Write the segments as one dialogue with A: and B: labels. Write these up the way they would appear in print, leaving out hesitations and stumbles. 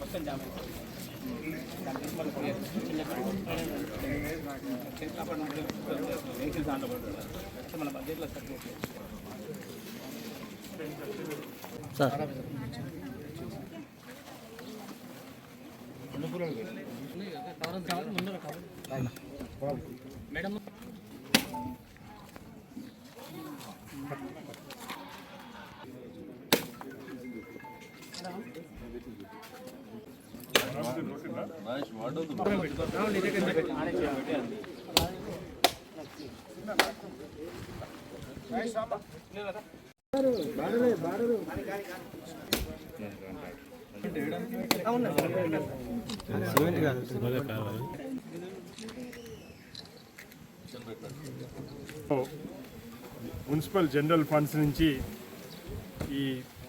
A: మొత్తం jam vehicles దాంట్లో పడుతుంది మన బడ్జెట్లో certificate sir madam
B: municipal general funds నుంచి ఈ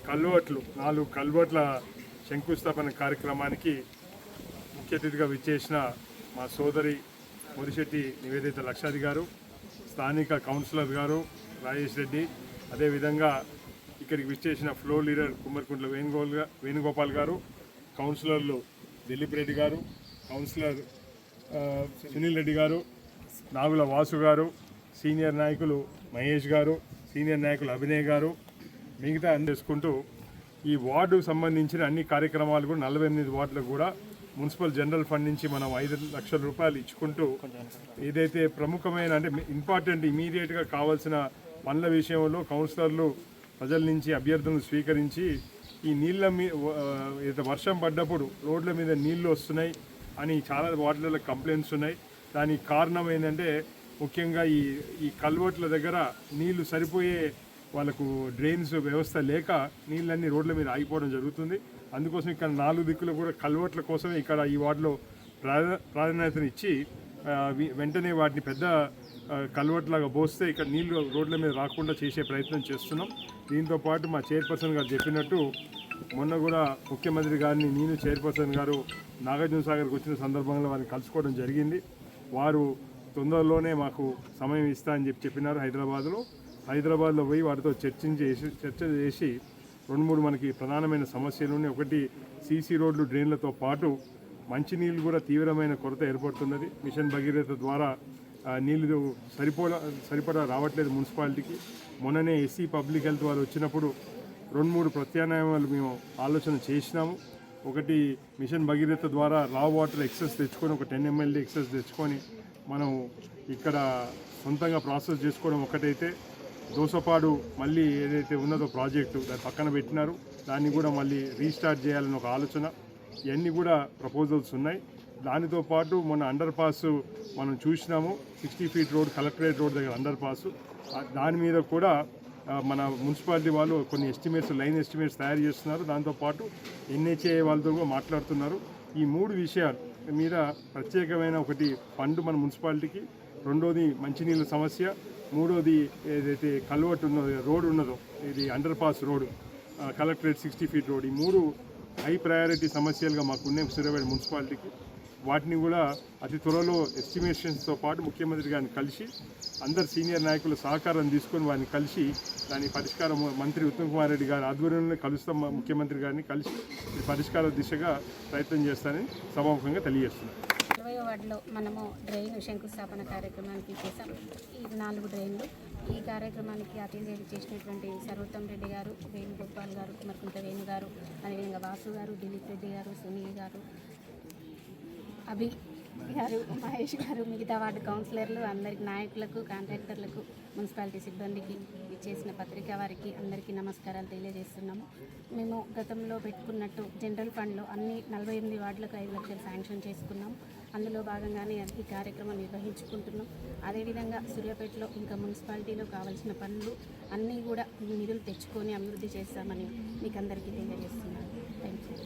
B: కల్వర్ట్లు 4 కల్వర్ట్ల శంకుస్థాపన కార్యక్రమానికి ముఖ్య అతిథిగా విచ్చేసిన మా సోదరి మురిశెట్టి నివేదిత లక్షాది గారు, స్థానిక కౌన్సిలర్ గారు రాజేష్ రెడ్డి, అదేవిధంగా ఇక్కడికి విచ్చేసిన ఫ్లోర్ లీడర్ కుమ్మరికుంట్ల వేణుగోపాల్ గారు, కౌన్సిలర్లు దిలీప్ రెడ్డి గారు, కౌన్సిలర్ సునీల్ రెడ్డి గారు, నాగుల వాసు గారు, సీనియర్ నాయకులు మహేష్ గారు, సీనియర్ నాయకులు అభినయ్ గారు, మిగతా చేసుకుంటూ ఈ వార్డుకు సంబంధించిన అన్ని కార్యక్రమాలు కూడా 48 వార్డులకు కూడా మున్సిపల్ జనరల్ ఫండ్ నుంచి మనం 5 లక్షల రూపాయలు ఇచ్చుకుంటూ ఏదైతే ప్రముఖమైన అంటే ఇంపార్టెంట్ ఇమీడియట్గా కావాల్సిన పనుల విషయంలో కౌన్సిలర్లు ప్రజల నుంచి అభ్యర్థులను స్వీకరించి ఈ నీళ్ళ మీద వర్షం పడ్డప్పుడు రోడ్ల మీద నీళ్లు వస్తున్నాయి అని చాలా వార్డులలో కంప్లైంట్స్ ఉన్నాయి. దానికి కారణం ఏంటంటే ముఖ్యంగా ఈ కల్వర్ట్ల దగ్గర నీళ్లు సరిపోయే వాళ్ళకు డ్రైన్స్ వ్యవస్థ లేక నీళ్ళన్నీ రోడ్ల మీద ఆగిపోవడం జరుగుతుంది. అందుకోసం ఇక్కడ 4 దిక్కులు కూడా కల్వర్ట్ల కోసమే ఇక్కడ ఈ వార్డులో ప్రాధాన్యతను ఇచ్చి వెంటనే వాటిని పెద్ద కల్వర్ట్ లాగా పోస్తే ఇక్కడ నీళ్లు రోడ్ల మీద రాకుండా చేసే ప్రయత్నం చేస్తున్నాం. దీంతోపాటు మా చైర్పర్సన్ గారు చెప్పినట్టు మొన్న కూడా ముఖ్యమంత్రి గారిని నేను చైర్పర్సన్ గారు నాగార్జున సాగర్కి వచ్చిన సందర్భంలో వారిని కలుసుకోవడం జరిగింది. వారు తొందరలోనే మాకు సమయం ఇస్తా అని చెప్పినారు. హైదరాబాద్లో పోయి వారితో చర్చ చేసి 2-3 మనకి ప్రధానమైన సమస్యలు ఉన్నాయి. ఒకటి సీసీ రోడ్లు డ్రైన్లతో పాటు మంచినీళ్ళు కూడా తీవ్రమైన కొరత ఏర్పడుతున్నది. మిషన్ భగీరథ ద్వారా నీళ్లు సరిపడా రావట్లేదు మున్సిపాలిటీకి. మొన్ననే ఎస్సీ పబ్లిక్ హెల్త్ వాళ్ళు వచ్చినప్పుడు 2-3 ప్రత్యామ్నాయాలు మేము ఆలోచన చేసినాము. ఒకటి మిషన్ భగీరథ ద్వారా రా వాటర్ ఎక్సెస్ తెచ్చుకొని ఒక 10 ml ఎక్సెస్ తెచ్చుకొని మనం ఇక్కడ సొంతంగా ప్రాసెస్ చేసుకోవడం ఒకటైతే, దోసపాడు మళ్ళీ ఏదైతే ఉన్నదో ప్రాజెక్టు దాన్ని పక్కన పెట్టినారు, దాన్ని కూడా మళ్ళీ రీస్టార్ట్ చేయాలని ఒక ఆలోచన. ఇవన్నీ కూడా ప్రపోజల్స్ ఉన్నాయి. దానితో పాటు మొన్న అండర్ పాస్ మనం చూసినాము, 60 feet రోడ్ కలెక్టరేట్ రోడ్ దగ్గర అండర్ పాస్, దాని మీద కూడా మన మున్సిపాలిటీ వాళ్ళు కొన్ని లైన్ ఎస్టిమేట్స్ తయారు చేస్తున్నారు. దాంతోపాటు NHA వాళ్ళతో కూడా మాట్లాడుతున్నారు. ఈ 3 విషయాల మీద ప్రత్యేకమైన ఒకటి ఫండ్ మన మున్సిపాలిటీకి, రెండోది మంచినీళ్ళ సమస్య, మూడోది ఏదైతే కల్వర్ట్ రోడ్ ఉన్నదో ఇది under pass road collectorate 60 feet road, ఈ 3 హై ప్రయారిటీ సమస్యలుగా మాకు ఉన్నాయి సూర్యాపేట మున్సిపాలిటీకి. వాటిని కూడా అతి త్వరలో ఎస్టిమేషన్స్తో పాటు ముఖ్యమంత్రి గారిని కలిసి అందరు సీనియర్ నాయకుల సహకారం తీసుకొని వారిని కలిసి దాని పరిష్కారం మంత్రి ఉత్తమ్ కుమార్ రెడ్డి గారి ఆధ్వర్యంలో కలుస్తాం. ముఖ్యమంత్రి గారిని కలిసి పరిష్కార దిశగా ప్రయత్నం చేస్తానని సభాముఖంగా తెలియజేస్తున్నాను.
C: 20వ వార్డులో మనము డ్రైన్ శంకుస్థాపన కార్యక్రమానికి చేశాం. ఈ 4 డ్రైన్లు. ఈ కార్యక్రమానికి అతిథి చేసినటువంటి సర్వోత్తమ్ రెడ్డి గారు, వేణుగోపాల్ గారు, కుమ్మరికుంట్ల వేణు గారు, అదేవిధంగా వాసు గారు, దిలీప్ రెడ్డి గారు, సునీల్ గారు, అభి గారు, మహేష్ గారు, మిగతా వార్డు కౌన్సిలర్లు, అందరికి నాయకులకు, కాంట్రాక్టర్లకు, మున్సిపాలిటీ సిబ్బందికి ఇచ్చేసిన పత్రిక వారికి అందరికీ నమస్కారాలు తెలియజేస్తున్నాము. మేము గతంలో పెట్టుకున్నట్టు జనరల్ ఫండ్లో అన్ని 48 వార్డులకు 5 లక్షలు శాంక్షన్ చేసుకున్నాం. అందులో భాగంగానే ఈ కార్యక్రమం నిర్వహించుకుంటున్నాం. అదేవిధంగా సూర్యాపేటలో ఇంకా మున్సిపాలిటీలో కావాల్సిన పనులు అన్నీ కూడా నిధులు తెచ్చుకొని అభివృద్ధి చేస్తామని మీకు అందరికీ తెలియజేస్తున్నాను. Thank you.